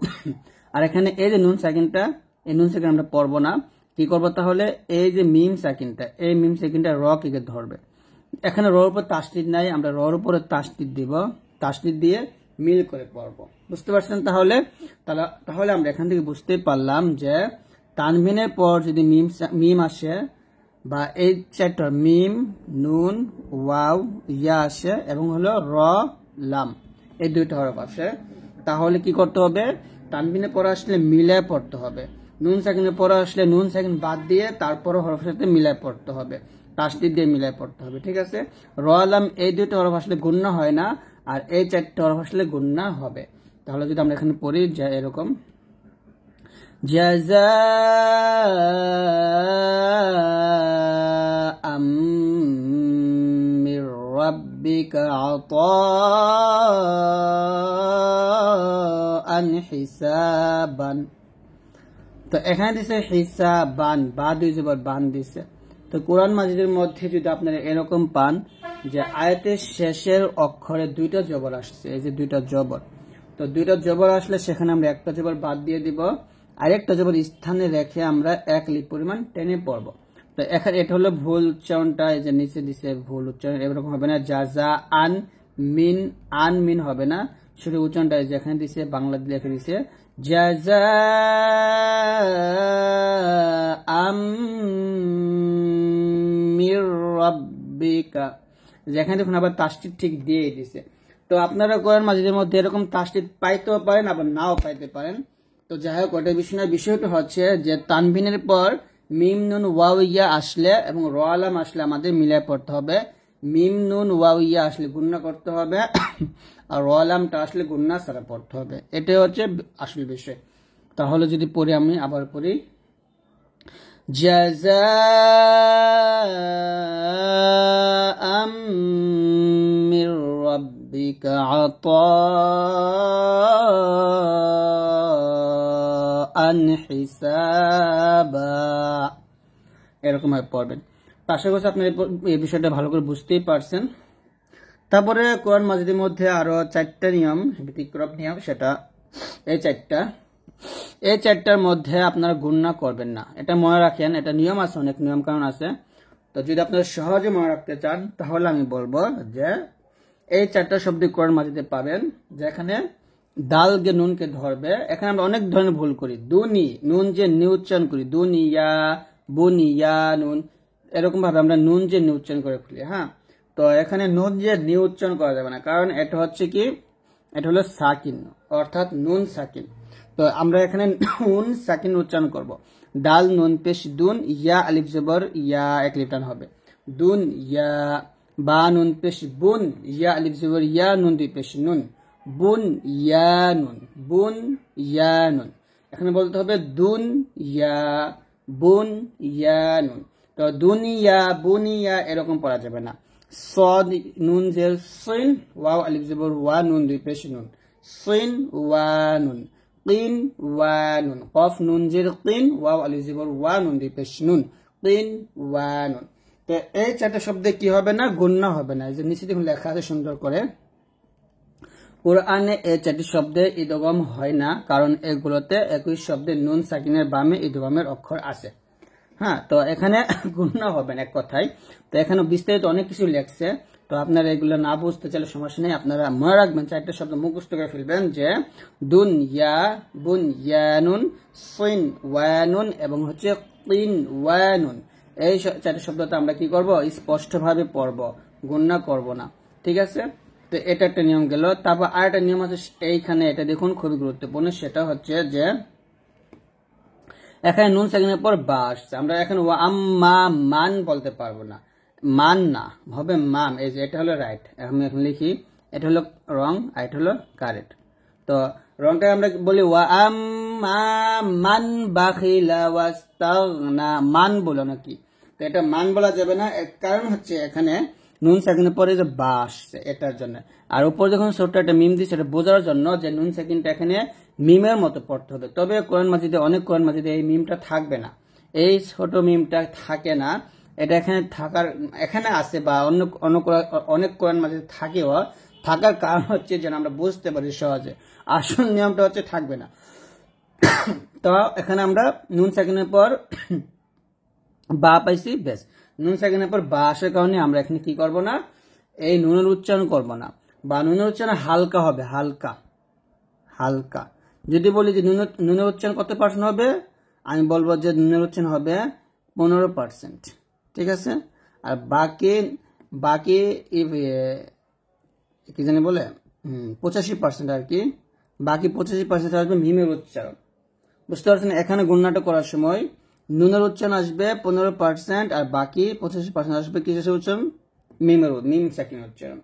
আর এখানে এই যে নুন সাকিনটা, এই নুন সাকিন আমরা পড়বো না, কি করবো তাহলে? এই যে মিম সাকিনটা, এই মিম সাকিনটা র কে ধরবে। এখানে রর উপর তাসদিদ নাই, আমরা রর উপরে তাসদিদ দিব, তাসদিদ দিয়ে মিল করে পড়বো। বুঝতে পারছেন? তাহলে আমরা এখান থেকে বুঝতে পারলাম যে তানভিনের পর যদি মিম আসে বা এই চারটা মিম, নুন, ওয়াও, ইয়া আসে এবং হলো র, লাম, এই দুইটা হরফ আসে, তাহলে কি করতে হবে? তানভিনের পরে আসলে মিলায় পড়তে হবে। নুন সাকিনের পরে আসলে নুন সাকিন বাদ দিয়ে তারপরে হরফের সাথে মিলায় পড়তে হবে, তাসদিদ দিয়ে মিলায় পড়তে হবে, ঠিক আছে। র, লাম এই দুইটা হরফ আসলে গুন্না হয় না, আর এই চারটা হরফ আসলে গুন্না হবে। তাহলে যদি আমরা এখানে পড়ি যে এরকম জাযাআম মির রাব্বিকা আতাআন হিসাবান। তো এখানে দিছে হিসাবান, বা দুই জবর বান দিছে। তো কোরআন মাজিদের মধ্যে যদি আপনারা এরকম পান যে আয়াতের শেষের অক্ষরে দুইটা জবর আসছে, এই যে দুইটা জবর, তো দুইটা জবর আসলে সেখানে আমরা একটা জবর বাদ দিয়ে দিব, আরেকটা জবর স্থানে রেখে আমরা 1 লিপ পরিমাণ টেনে পড়ব। তো এখানে এটা হলো ভুল উচ্চারণটা, এই যে নিচে দিছে ভুল উচ্চারণ, এরকম হবে না। জাজা আন মিন হবে না, শুধু উচ্চারণটা যেখানে দিছে বাংলা লিখে দিছে জাজা আম মির রাব্বিকা, যেখানে দেখুন আবার তাসদিদ ঠিক দিয়ে দিছে। তো আপনারা কোরআন মাজিদের মধ্যে এরকম তাসদিদ পাইতেও পারেন আবার নাও পাইতে পারেন। তো যাই হোক ওটা বিষয়টা হচ্ছে যে তানবিনের পর মিম নুন ওয়াও ইয়া আসলে এবং র আলাম আসলে আমাদের মিলায় পড়তে হবে। মিম নুন ওয়াও ইয়া আসলে গুণনা করতে হবে আর র আলামটা আসলে গুণনা ছাড়া পড়তে হবে। এটাই হচ্ছে আসল বিষয়। তাহলে যদি পড়ি, আমি আবার পড়ি, জাযাআম মির রাব্বিকা আতাআন হিসাবা, এরকম ভাবে পড়বেন। আশা করছি আপনি এই বিষয়টা ভালো করে বুঝতেই পারছেন। তারপরে কোরআন মাজিদের মধ্যে আরো 4টা নিয়ম, ব্যতিক্রম নিয়ম, সেটা এই চারটার মধ্যে আপনারা গুণনা করবেন না। এটা মনে রাখেন, এটা নিয়ম আছে, অনেক নিয়ম কারণ আছে। তো যদি আপনারা সহজে মনে রাখতে চান তাহলে আমি বলবো যে এই 4টা শব্দ কোরআন মাজিদে পাবেন, যেখানে দাল গে নুনকে ধরবে। এখানে আমরা অনেক ধরনের ভুল করি। দুনি নুন যে নি উচ্চারণ করি, দুনিয়া বুনিয়া নুন, এরকম ভাবে আমরা নুন যে নি উচ্চারণ করে ফেলি। হ্যাঁ, তো এখানে নুন যে নি উচ্চারণ করা যাবে না, কারণ এটা হচ্ছে কি, এটা হলো সাকিন, অর্থাৎ নুন সাকিন। তো আমরা এখানে নুন সাকিন উচ্চারণ করব। দাল নুন পেশ দুন, ইয়া আলিফ জবর ইয়া 1 লিপ টান হবে, দুন ইয়া। বা নুন পেশ বুন, ইয়া আলিফ জবর ইয়া, নুন 2 পেশ নুন, বুন ইয়া নুন, বুন ইয়া নুন। এখানে বলতে হবে দুন ইয়া বুন ইয়া নুন। তো দুনিয়া বুনিয়া এরকম পড়া যাবে না। সদ নুন জের সিন, ওয়াও আলিফ জবর ওয়া, নুন 2 পেশ নুন, সিন ওয়া নুন, কিন ওয়া নুন। কফ নুন জের কিন, ওয়াও আলিফ জবর ওয়া, নুন 2 পেশ নুন, কিন ওয়া নুন। তো এই 4টা শব্দে কি হবে না, গুণনা হবে না। এই যে নিচে দেখুন লেখা আছে সুন্দর করে, কোরআনে এই 4টি শব্দে ইদগম হয় না, কারণ এগুলোতে একই শব্দে নুন সাকিনের বামে ইদগমের অক্ষর আছে। হ্যাঁ, তো এখানে গুণনা হবে না এক কথায়। তো এখানে বিস্তারিত অনেক কিছু লেখছে, তো আপনারা এগুলো না বুঝতে চাইলে সমস্যা নেই। আপনারা মনে রাখবেন, 4টা শব্দ মুখস্থ করে ফেলবেন, যে দুন ইয়া বুন ইয়ানুন, সিন ওয়ানুন এবং হচ্ছে কিন ওয়ানুন। এই 4টা শব্দটা আমরা কি করব, স্পষ্টভাবে পড়ব, গুণনা করব না। ঠিক আছে, তো এটা একটা নিয়ম গেল। তারপর আরেকটা নিয়ম আছে এইখানে, এটা দেখুন খুবই গুরুত্বপূর্ণ। সেটা হচ্ছে যে এখানে নুন সাকিনের পর বা আসছে, আমরা এখানে আম্মা মান বলতে পারবো না, মান না হবে মাম। এই যে এটা হলো রাইট, আমি এখন লিখি, এটা হলো রং আর এটা হলো কারেক্ট। তো রংটা আমরা বলি ওয়া আম্মা মান বাখিলা ওয়াস্তাগনা, মান বলো নাকি। তো এটা মান বলা যাবে না, কারণ হচ্ছে এখানে নুন সাকিনের পরে যে বা আসছে এটার জন্য। আর উপর যখন ছোট্ট একটা মিম দিচ্ছে, এটা বোঝার জন্য যে নুন সাকিনটা এখানে মিমের মতো পড়তে হবে। তবে কোরআন মাজিদে অনেক কোরআন মাজিদে এই মিমটা থাকবে না, এই ছোট মিমটা থাকে না। এটা এখানে এখানে আছে, বা অনেক কোরআন মাজিদে থাকেও। থাকার কারণ হচ্ছে যেন আমরা বুঝতে পারি সহজে। আসল নিয়মটা হচ্ছে থাকবে না। তো এখানে আমরা নুন সাকিনের পর বা পাইছি, বেশ। নুন সাকিনের পর বা আসার কারণে আমরা এখানে কি করব না, এই নুনের উচ্চারণ করব না, বা নুনের উচ্চারণ হালকা হবে, হালকা হালকা। যদি বলি যে নুনের উচ্চারণ কত পার্সেন্ট হবে, আমি বলবো যে নুনের উচ্চারণ হবে 15%। ঠিক আছে, আর বাকি কি জানি বলে 85% আর কি, বাকি 85% আসবে মিমের উচ্চারণ। বুঝতে পারছেন, এখানে গুণনাটা করার সময় নুনের উচ্চারণ আসবে 15% আর বাকি 85% আসবে কিসের উচ্চারণ, মিম সাকিন উচ্চারণ,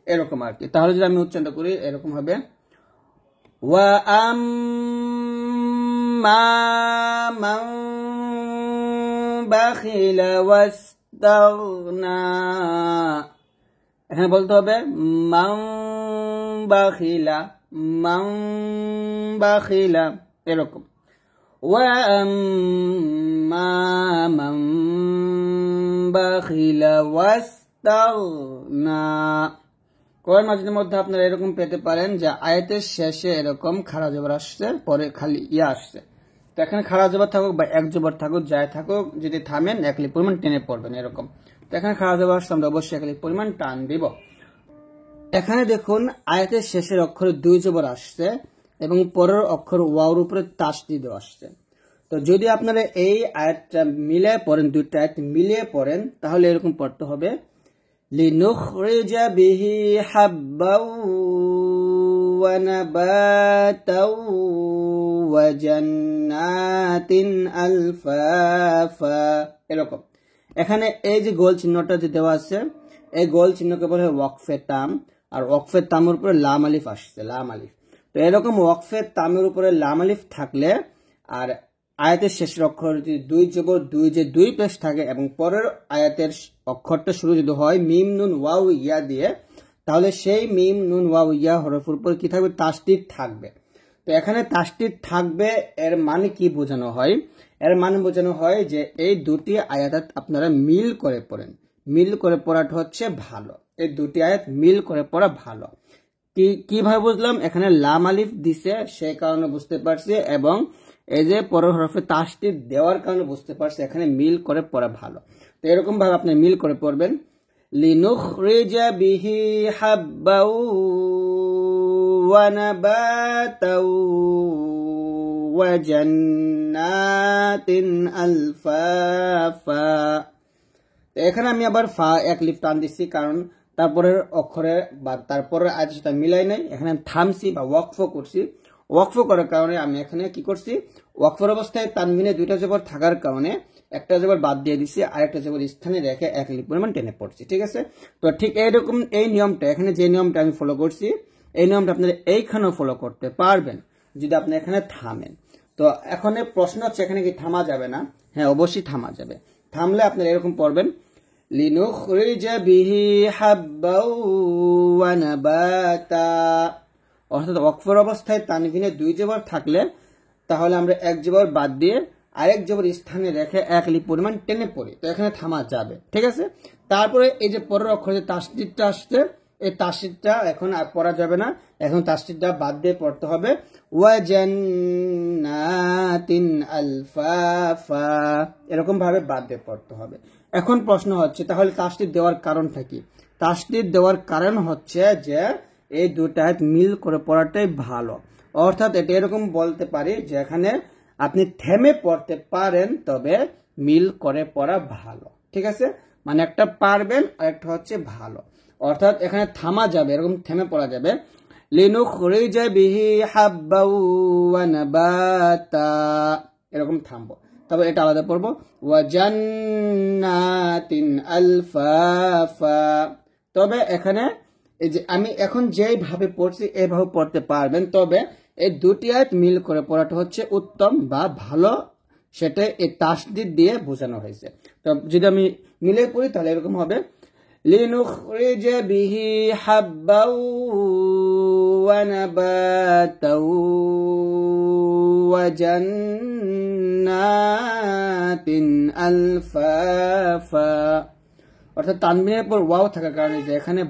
এরকম আর কি। তাহলে যদি আমি উচ্চারণটা করি এরকম হবে, ওয়া আম্মা মান বাখিলা ওয়াস্তাগনা। এখানে বলতে হবে মান বাখিলা, এরকম। ওয়া আম্মা মান বাখিলা ওয়াস্তাগনা। কোরআন মাজিদের মধ্যে আপনারা এরকম পেতে পারেন যে আয়াতের শেষে এরকম খাড়া জবর আসছে, পরে খালি ইয়া আসছে, তো এখানে খাড়া জবর থাকুক বা এক জবর থাকুক যাই থাকুক, যদি থামেন এক লিপ পরিমাণ টেনে পড়বেন এরকম। তো এখানে খাড়া জবর আসছে আমরা অবশ্যই এক লিপ পরিমাণ টান দিব। এখানে দেখুন আয়াতের শেষের অক্ষরে দুই জবর আসছে এবং পরের অক্ষর ওয়াওর উপরে তাসদিদ আসছে। তো যদি আপনারা এই আয়াতটা মিলিয়ে পড়েন, দুইটা আয়াত মিলিয়ে পড়েন, তাহলে এরকম পড়তে হবে লিনুখরিজা বিহি হাব্বাও ওয়া নাবাতাও ওয়া জান্নাতিন আলফাফা, এরকম। এখানে এই যে গোল চিহ্নটা যে দেওয়া আছে, এই গোল চিহ্নকে বলে ওয়াকফে তাম, আর ওয়াকফে তামের উপরে লাম আলিফ আসছে, লাম আলিফ। তো এরকম ওয়াকফে তামের উপরে লাম আলিফ থাকলে আর আয়াতের শেষের অক্ষর যদি দুই জবর দুই যে দুই পেশ থাকে এবং পরের আয়াতের অক্ষরটা শুরু যদি হয় মিম নুন ওয়াও ইয়া দিয়ে, তাহলে সেই মিম নুন ওয়াও ইয়া হরফের উপর কি থাকবে? তাসদিদ থাকবে। তো এখানে তাসদিদ থাকবে, এর মানে কি বোঝানো হয়? এর মানে বোঝানো হয় যে এই দুটি আয়াত আপনারা মিল করে পড়েন। মিল করে পড়াটা হচ্ছে ভালো, এই দুটি আয়াত মিল করে পড়া ভালো। কিভাবে বুঝলাম? এখানে লাম আলিফ দিছে সেই কারণে বুঝতে পারছি, এবং এই যে পরের হরফে তাসদিদ দেওয়ার কারণে বুঝতে পারছি এখানে মিল করে পড়া ভালো। তো এরকম ভাবে আপনি মিল করে পড়বেন, লিনুখরিজা বিহি হাব্বাও ওয়া নাবাতাও ওয়া জান্নাতিন আলফাফা। এখানে আমি আবার ফা এক লিফ টান দিচ্ছি, কারণ তারপরের অক্ষরে বা তারপরের আয়াতের সাথে মিলাই নাই, এখানে আমি থামছি বা ওয়াকফ করছি। ওয়াকফ করার কারণে আমি এখানে কি করছি, ওয়াকফের অবস্থায় তানবিনে দুইটা জবর থাকার কারণে একটা জবর বাদ দিয়ে দিছি, আরেকটা জবর স্থানে রেখে এক লিপ পরিমাণ টেনে পড়ছি, ঠিক আছে? তো ঠিক এইরকম এই নিয়মটা, এখানে যে নিয়মটা আমি ফলো করছি, এই নিয়মটা আপনারা এইখানেও ফলো করতে পারবেন যদি আপনি এখানে থামেন। তো এখন প্রশ্ন হচ্ছে এখানে কি থামা যাবে না? হ্যাঁ, অবশ্যই থামা যাবে। থামলে আপনারা এরকম পড়বেন, লিনুখরিজা বিহি হাব্বাও ওয়া নাবাতা। অর্থাৎ ওয়াকফের অবস্থায় তানভিনে দুই জবর থাকলে তাহলে আমরা এক জবর বাদ দিয়ে আরেক জবর স্থানে রেখে এক লিপ পরিমাণ টেনে পড়ি, তো এখানে থামা যাবে, ঠিক আছে? তারপরে এই যে পরের অক্ষরে যে তাসদিদটা আসছে, এই তাসদিদটা এখন আর পড়া যাবে না, এখন তাসদিদটা বাদ দিয়ে পড়তে হবে ওয়া জান্নাতিন আলফাফা, এরকম ভাবে বাদ দিয়ে পড়তে হবে। এখন প্রশ্ন হচ্ছে তাহলে তাসদিদ দেওয়ার কারণটা কি? তাসদিদ দেওয়ার কারণ হচ্ছে যে এই দুটা আয়াত মিল করে পড়াটাই ভালো। অর্থাৎ এটা এরকম বলতে পারি যে এখানে আপনি থেমে পড়তে পারেন, তবে মিল করে পড়া ভালো, ঠিক আছে? মানে একটা পারবেন আর একটা হচ্ছে ভালো। অর্থাৎ এখানে থামা যাবে, এরকম থেমে পড়া যাবে, লিনুখরিজা বিহি হাব্বাও ওয়া নাবাতা, এরকম থামবো। তবে এটা আলাদা পড়বো, ওয়া জান্নাতিন আলফাফা। তবে এখানে এই যে আমি এখন যেভাবে পড়ছি এইভাবে পড়তে পারবেন, তবে এই দুটি আয়াত মিল করে পড়াটা হচ্ছে উত্তম বা ভালো, সেটা এই তাসদিদ দিয়ে বোঝানো হয়েছে। তো যদি আমি মিলে পড়ি তাহলে এরকম হবে, লিনুখরিজা বিহি হাব্বাও ওয়া নাবাতাও ওয়া জান্নাতিন আলফাফা। অর্থাৎ তানবিনের পর ওয়াও থাকার কারণে যে এখানে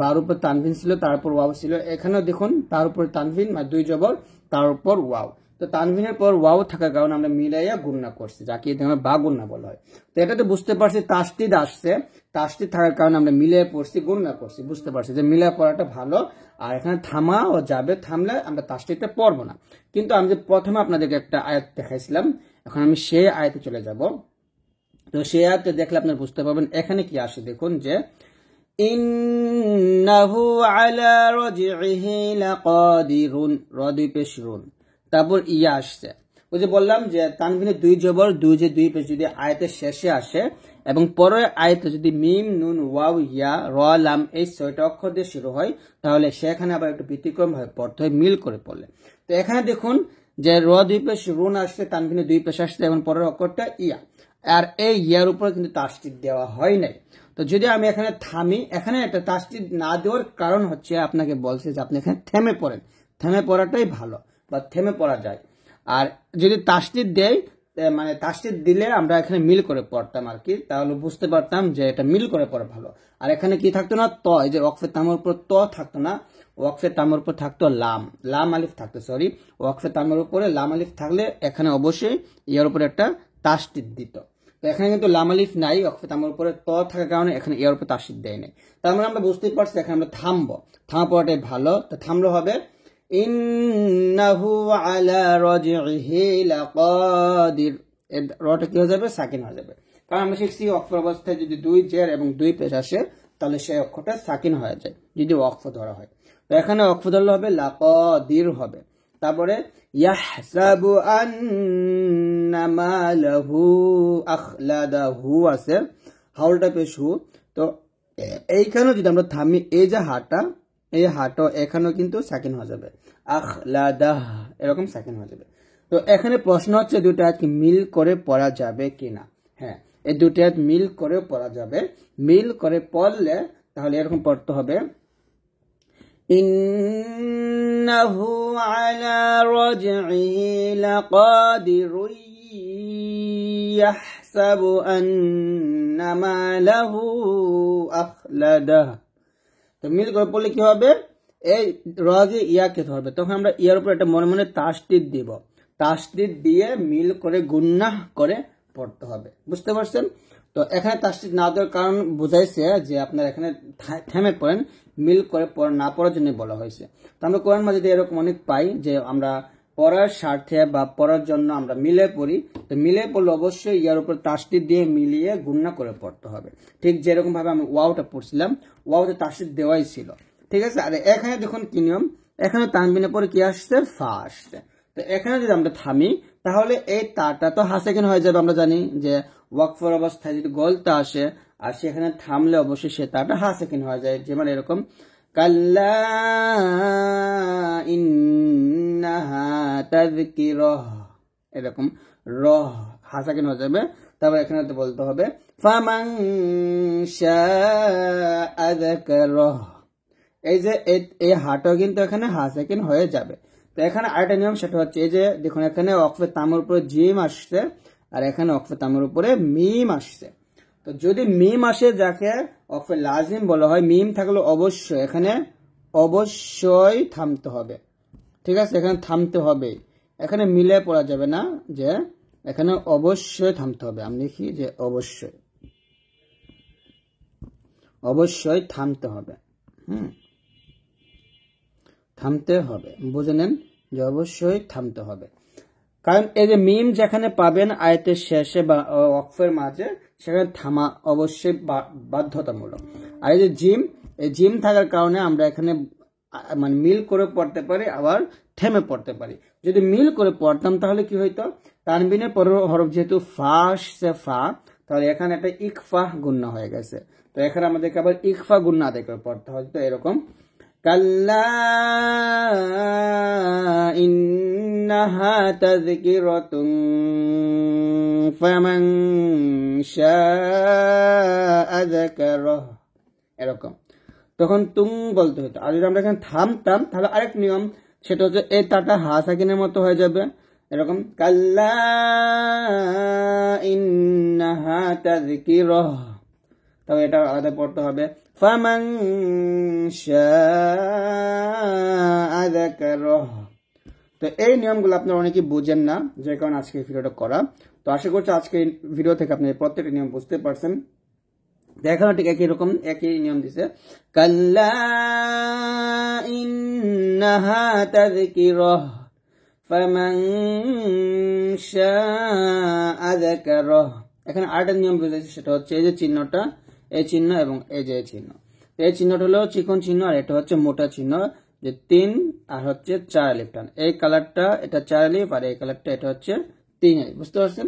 বার উপর তানভিন ছিল, তারপর ওয়াও ছিল, এখানেও দেখুন তার উপর তানভিন বা দুই জবর তার উপর ওয়াও। তো তানভিনের পর ওয়াও থাকার কারণে আমরা মিলাইয়া গুণনা করছি, যাকে বা গুণনা বলা হয়। তো এটাতে বুঝতে পারছি তাসদিদ আসছে, তাসদিদ থাকার কারণে আমরা মিলিয়ে পড়ছি, গুণনা করছি, বুঝতে পারছি যে মিলিয়ে পড়াটা ভালো। আর এখানে থামা ও যাবে, থামলে আমরা তাসদিদটা পড়বো না। কিন্তু আমি যে প্রথমে আপনাদেরকে একটা আয়াত দেখাইছিলাম, এখন আমি সেই আয়াতে চলে যাব। তো সেই আয়াতে দেখলে আপনারা বুঝতে পারবেন এখানে কি আসে। দেখুন যে ইন্নাহু আলা রাজিহি লাকাদিরুন, দুই পেশ রুন, তারপর ইয়া আসছে। ওই যে বললাম যে তানভিনে দুই জবর দুই যে দুই পেশ যদি আয়াতের শেষে আসে এবং পরের আয়াতে যদি মিম নুন ওয়াও ইয়া র লাম এই ছয়টা অক্ষর দিয়ে শুরু হয়, তাহলে সেখানে আবার একটু ব্যতিক্রম ভাবে পড়তে হয় মিল করে পড়লে। তো এখানে দেখুন যে দুই পেশ রুন আসছে, তানভিনে দুই পেশ আসছে, এবং পরের অক্ষরটা ইয়া, আর এই ইয়ার উপরে কিন্তু তাসদিদ দেওয়া হয় নাই। তো যদি আমি এখানে থামি, এখানে একটা তাসদিদ না দেওয়ার কারণ হচ্ছে আপনাকে বলছে যে আপনি এখানে থেমে পড়েন, থেমে পড়াটাই ভালো বা থেমে পড়া যায়। আর যদি তাসদিদ দেয় মানে তাসদিদ দিলে আমরা এখানে মিল করে পড়তাম আর কি, তাহলে বুঝতে পারতাম যে এটা মিল করে পড়া ভালো। আর এখানে কি থাকতো না, ত, এই যে ওয়াকফে তামের উপর ত থাকতো না, ওয়াকফে তামের উপর থাকতো লাম আলিফ থাকতো, সরি, ওয়াকফে তামের উপরে লাম আলিফ থাকলে এখানে অবশ্যই ইয়ার উপরে একটা তাসদিদ দিত। তো এখানে কিন্তু লাম আলিফ নাই, ওয়াকফে তামের উপরে ত থাকার কারণে এখানে ইয়ার উপরে তাসদিদ দেয় নাই। তার মানে আমরা বুঝতেই পারছি এখানে আমরা থামবো, থামা পড়াটাই ভালো। তো থামলো হবে ইন্নাহু আলা রাজিহি লাকাদির, রটা কি হয়ে যাবে, সাকিন হয়ে যাবে। কারণ আমরা শিখছি ওয়াকফের অবস্থায় যদি 2 জের এবং 2 পেশ আসে তাহলে সেই অক্ষরটা সাকিন হয়ে যায় যদি ওয়াকফ ধরা হয়। তো এখানে ওয়াকফ ধরলে হবে লাকাদির হবে। তারপরে ইয়াহসাবু আন্না মালাহু আখলাদাহু আছে, হাউলটা পেশ হু। তো এইখানেও যদি আমরা থামি, এই যে হাটা, এই হাটা এখানেও কিন্তু সাকিন হয়ে যাবে, আখলাদাহ এরকম সাকিন হয়ে যাবে। তো এখানে প্রশ্ন হচ্ছে দুটো আয়াত কি মিল করে পড়া যাবে কিনা। হ্যাঁ, এই দুটো আয়াত মিল করে পড়া যাবে। মিল করে পড়লে তাহলে এরকম পড়তে হবে ইন্নাহু আলা রাজইহি লাকাদিরুন ইয়াহসাবু আন্না মালাহু আখলাদাহ। তো মিল করে পড়লে কি হবে, এই রাজে ইয়াকে ধরবে, তখন আমরা ইয়ার উপর একটা মনে মনে তাসদিদ দিব, তাসদিদ দিয়ে মিল করে গুন্নাহ করে পড়তে হবে। বুঝতে পারছেন? তো এখানে তাসদিদ না দেওয়ার কারণ বুঝাইছে যে আপনার এখানে থেমে পড়েন, মিল করে না পড়ার জন্য বলা হয়েছে। তো আমরা কোরআন মাজিদে এরকম অনেক পাই যে আমরা পড়ার স্বার্থে বা পড়ার জন্য আমরা মিলে পড়ি। তো মিলে পড়লে অবশ্যই ইয়ার উপর তাসদিদ দিয়ে মিলিয়ে গুন্না করে পড়তে হবে। ঠিক যেরকম ভাবে আমি ওয়াওটা পড়ছিলাম, ওয়াওতে তাসদিদ দেওয়াই ছিল, ঠিক আছে। আর এখানে দেখুন কি নিয়ম, এখানে তানবিনের পরে কি আসছে, ফা আসছে। তো এখানে যদি আমরা থামি তাহলে এই তাটা তো হাসাকিন হয়ে যাবে। আমরা জানি যে ওয়াকফের অবস্থায় যদি গলতা আসে আর সেখানে থামলে অবশ্যই সে তাটা হাসাকিন হয়ে যায়। যেমন এরকম কাল্লা ইন্নাহা তাযকিরাহ, এরকম রহ হাসাকিন হয়ে যাবে। তারপর এখানে বলতে হবে ফামান শাআ যাকারাহ, এই যে এই হাটাও কিন্তু এখানে হাসাকিন হয়ে যাবে। তো এখানে আরেকটা নিয়ম, সেটা হচ্ছে এই যে দেখুন এখানে ওয়াকফে তামের উপরে জিম আসছে আর এখানে ওয়াকফে তামের উপরে মিম আসছে। তো যদি মিম আসে যাকে ওয়াকফে লাজিম বলা হয়, মিম থাকলে অবশ্যই এখানে অবশ্যই থামতে হবে, ঠিক আছে, এখানে থামতে হবে, এখানে মিলে পড়া যাবে না, যে এখানে অবশ্যই থামতে হবে। আমি লিখি যে অবশ্যই, অবশ্যই থামতে হবে, থামতে হবে, বুঝে নেন যে অবশ্যই থামতে হবে। কারণ এই যে মিম যেখানে পাবেন আয়াতের শেষে বা ওয়াকফের মাঝে, সেখানে থামা অবশ্যই বাধ্যতামূলক। আর এই যে জিম, এই জিম থাকার কারণে আমরা এখানে মানে মিল করে পড়তে পারি, আবার থেমে পড়তে পারি। যদি মিল করে পড়তাম তাহলে কি হইতো, তানবিনের পরের হরফ যেহেতু ফা আসছে ফা, তাহলে এখানে একটা ইকফা গুন্না হয়ে গেছে। তো এখানে আমাদেরকে আবার ইকফা গুন্না আদায় করে পড়তে হয়। তো এরকম কাল্লা ইন্নাহা তাযকিরাতুন ফামান শাআ যাকারাহ, এরকম তখন তুম বলতে হতো। আর যদি আমরা এখানে থামতাম তাহলে আরেক নিয়ম, সেটা হচ্ছে এই তাটা হাসাকিনের মতো হয়ে যাবে, এরকম কাল্লা ইন্নাহা তাযকিরাহ, তবে এটা আলাদা পড়তে হবে ফামান শাআ যাকারাহ। তো এই নিয়মগুলো আপনারা অনেকেই বুঝেন না, যে কারণে আজকে ভিডিওটা করা। তো আশা করছি আজকে ভিডিও থেকে আপনি প্রত্যেকটা নিয়ম বুঝতে পারছেন। দেখানো ঠিক একই রকম, একই নিয়ম দিছে, কাল্লা ইন্নাহা তাযকিরাহ ফামান শাআ যাকারাহ। এখানে আরেকটা নিয়ম বুঝেছি, সেটা হচ্ছে এই যে চিহ্নটা, এই চিহ্ন এবং এই যে চিহ্ন, এই চিহ্নটা হলো চিকন চিহ্ন আর এটা হচ্ছে মোটা চিহ্ন, যে 3 আর হচ্ছে 4 আলিফ টান। এই কালারটা এটা 4 আলিফ আর এই কালারটা এটা হচ্ছে 3 আলিফ। বুঝতে পারছেন?